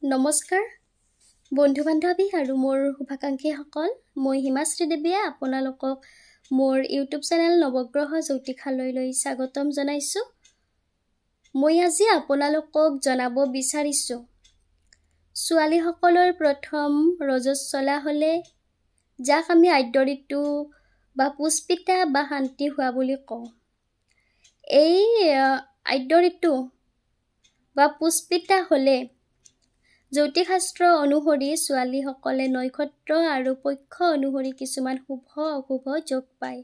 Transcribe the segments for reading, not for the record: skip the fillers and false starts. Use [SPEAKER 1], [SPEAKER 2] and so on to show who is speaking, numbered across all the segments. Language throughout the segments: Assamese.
[SPEAKER 1] নমস্কাৰ বন্ধু বান্ধৱী আৰু মোৰ শুভাকাংক্ষীসকল মই হিমাশ্ৰী দেৱীয়ে আপোনালোকক মোৰ ইউটিউব চেনেল নৱগ্ৰহ জ্যোতিষালয়লৈ স্বাগতম জনাইছোঁ। মই আজি আপোনালোকক জনাব বিচাৰিছোঁ ছোৱালীসকলৰ প্ৰথম ৰজস্বলা হ'লে যাক আমি আদ্য ঋতু বা পুষ্পিতা বা শান্তি হোৱা বুলি কওঁ। এই আদ্য ঋতু বা পুষ্পিতা হ'লে জ্যোতিষশাস্ত্ৰ অনুসৰি ছোৱালীসকলে নক্ষত্ৰ আৰু পক্ষ অনুসৰি কিছুমান শুভ অশুভ যোগ পায়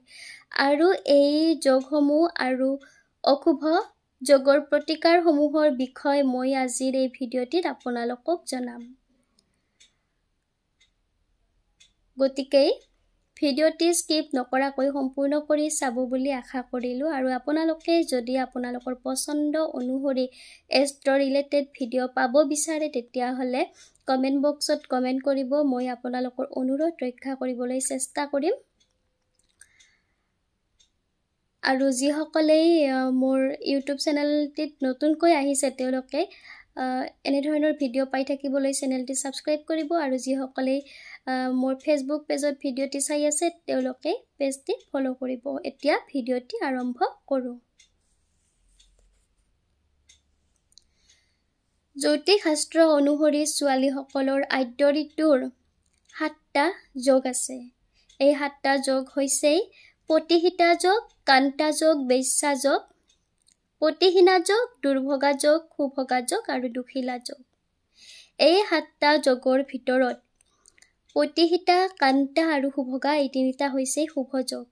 [SPEAKER 1] আৰু এই যোগসমূহ আৰু অশুভ যোগৰ প্ৰতিকাৰসমূহৰ বিষয়ে মই আজিৰ এই ভিডিঅ'টিত আপোনালোকক জনাম। গতিকে ভিডিঅ'টি স্কিপ নকৰাকৈ সম্পূৰ্ণ কৰি চাব বুলি আশা কৰিলোঁ আৰু আপোনালোকে যদি আপোনালোকৰ পচন্দ অনুসৰি এষ্ট্ৰ ৰিলেটেড ভিডিঅ' পাব বিচাৰে তেতিয়াহ'লে কমেণ্ট বক্সত কমেণ্ট কৰিব। মই আপোনালোকৰ অনুৰোধ ৰক্ষা কৰিবলৈ চেষ্টা কৰিম। আৰু যিসকলে মোৰ ইউটিউব চেনেলটিত নতুনকৈ আহিছে তেওঁলোকে এনেধৰণৰ ভিডিঅ' পাই থাকিবলৈ চেনেলটি ছাবস্ক্ৰাইব কৰিব আৰু যিসকলে মোৰ ফেচবুক পেজত ভিডিঅ'টি চাই আছে তেওঁলোকে পেজটি ফ'ল' কৰিব। এতিয়া ভিডিঅ'টি আৰম্ভ কৰোঁ। জ্যোতিষশাস্ত্ৰ অনুসৰি ছোৱালীসকলৰ আদ্য ঋতুৰ 7টা যোগ আছে। এই 7টা যোগ হৈছে পতিহিতা যোগ, কান্তা যোগ, বেশ্যা যোগ, পতিহীনা যোগ, দুৰ্ভগা যোগ, সুভগা যোগ আৰু দুখিলা যোগ। এই 7টা যোগৰ ভিতৰত পতিহিতা, কান্তা আৰু সুভগা এই তিনিটা হৈছে শুভ যোগ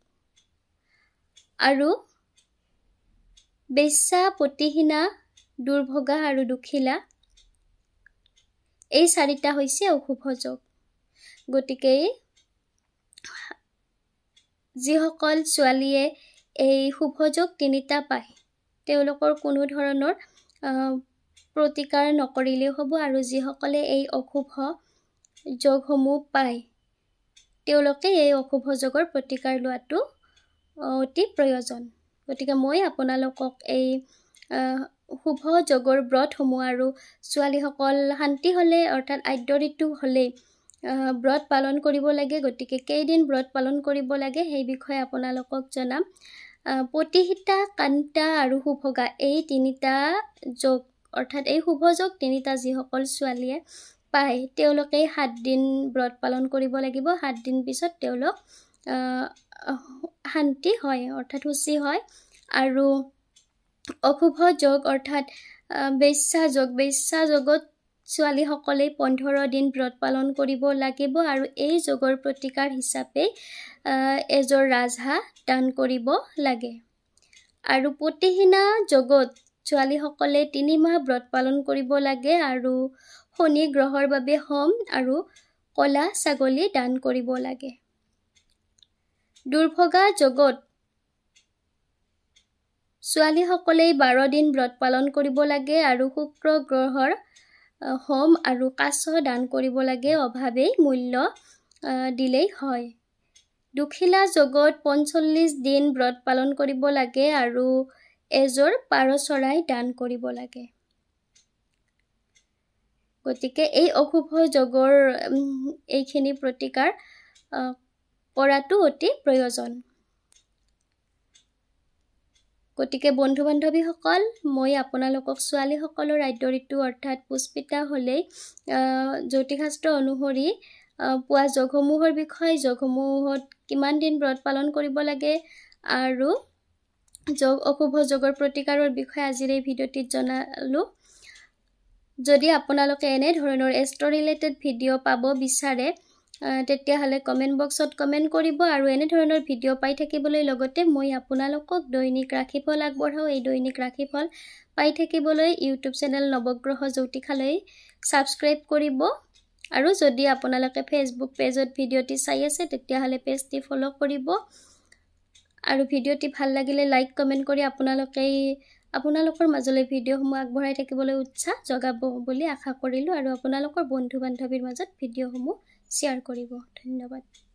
[SPEAKER 1] আৰু বেশ্যা, পতিহীনা, দুৰ্ভগা আৰু দুখিলা এই 4টা হৈছে অশুভ যোগ। গতিকে যিসকল ছোৱালীয়ে এই শুভ যোগ তিনিটা পায় তেওঁলোকৰ কোনো ধৰণৰ প্ৰতিকাৰ নকৰিলেও হ'ব আৰু যিসকলে এই অশুভ যোগসমূহ পায় তেওঁলোকে এই অশুভ যোগৰ প্ৰতিকাৰ লোৱাটো অতি প্ৰয়োজন। গতিকে মই আপোনালোকক এই শুভ যোগৰ ব্ৰতসমূহ আৰু ছোৱালীসকল শান্তি হ'লে অৰ্থাৎ আদ্য ঋতু হ'লে ব্ৰত পালন কৰিব লাগে। গতিকে কেইদিন ব্ৰত পালন কৰিব লাগে সেই বিষয়ে আপোনালোকক জনাম। পতিহিতা, কান্তা আৰু সুভগা এই তিনিটা যোগ অৰ্থাৎ এই শুভ যোগ তিনিটা যিসকল ছোৱালীয়ে পায় তেওঁলোকে 7 দিন ব্ৰত পালন কৰিব লাগিব। 7 দিন পিছত তেওঁলোক শান্তি হয় অৰ্থাৎ শুচি হয়। আৰু অশুভ যোগ অৰ্থাৎ বেশ্যা যোগত ছোৱালীসকলে 15 দিন ব্ৰত পালন কৰিব লাগিব আৰু এই যোগৰ প্ৰতিকাৰ হিচাপে এযোৰ ৰাজহাঁহ দান কৰিব লাগে। আৰু পতিহীনা যোগত ছোৱালীসকলে 3 মাহ ব্ৰত পালন কৰিব লাগে আৰু শনি গ্ৰহৰ বাবে হোম আৰু কলা ছাগলী দান কৰিব লাগে। দুৰ্ভগা যোগত ছোৱালীসকলে 12 দিন ব্ৰত পালন কৰিব লাগে আৰু শুক্ৰ গ্ৰহৰ হোম আৰু কাছ দান কৰিব লাগে। অভাৱেই মূল্য দিলেই হয়। দুখিলা যোগত 45 দিন ব্ৰত পালন কৰিব লাগে আৰু এযোৰ পাৰ চৰাই দান কৰিব লাগে। গতিকে এই অশুভ যোগৰ এইখিনি প্ৰতিকাৰ কৰাটো অতি প্ৰয়োজন। গতিকে বন্ধু বান্ধৱীসকল মই আপোনালোকক ছোৱালীসকলৰ আদ্য ঋতু অৰ্থাৎ পুষ্পিতা হ'লেই জ্যোতিষশাস্ত্ৰ অনুসৰি পোৱা যোগসমূহৰ বিষয়ে যোগসমূহত কিমান দিন ব্ৰত পালন কৰিব লাগে আৰু অশুভ যোগৰ প্ৰতিকাৰৰ বিষয়ে আজিৰ এই ভিডিঅ'টিত জনালোঁ। যদি আপোনালোকে এনেধৰণৰ এষ্ট্ৰ ৰিলেটেড ভিডিঅ' পাব বিচাৰে তেতিয়াহ'লে কমেণ্ট বক্সত কমেণ্ট কৰিব আৰু এনেধৰণৰ ভিডিঅ' পাই থাকিবলৈ লগতে মই আপোনালোকক দৈনিক ৰাশিফল আগবঢ়াওঁ। এই দৈনিক ৰাশিফল পাই থাকিবলৈ ইউটিউব চেনেল নৱগ্ৰহ জ্যোতিষালয় ছাবস্ক্ৰাইব কৰিব আৰু যদি আপোনালোকে ফেচবুক পেজত ভিডিঅ'টি চাই আছে তেতিয়াহ'লে পেজটি ফ'ল' কৰিব আৰু ভিডিঅ'টি ভাল লাগিলে লাইক কমেণ্ট কৰি আপোনালোকৰ মাজলৈ ভিডিঅ'সমূহ আগবঢ়াই থাকিবলৈ উৎসাহ জগাব বুলি আশা কৰিলোঁ আৰু আপোনালোকৰ বন্ধু বান্ধৱীৰ মাজত ভিডিঅ'সমূহ শ্বেয়াৰ কৰিব। ধন্যবাদ।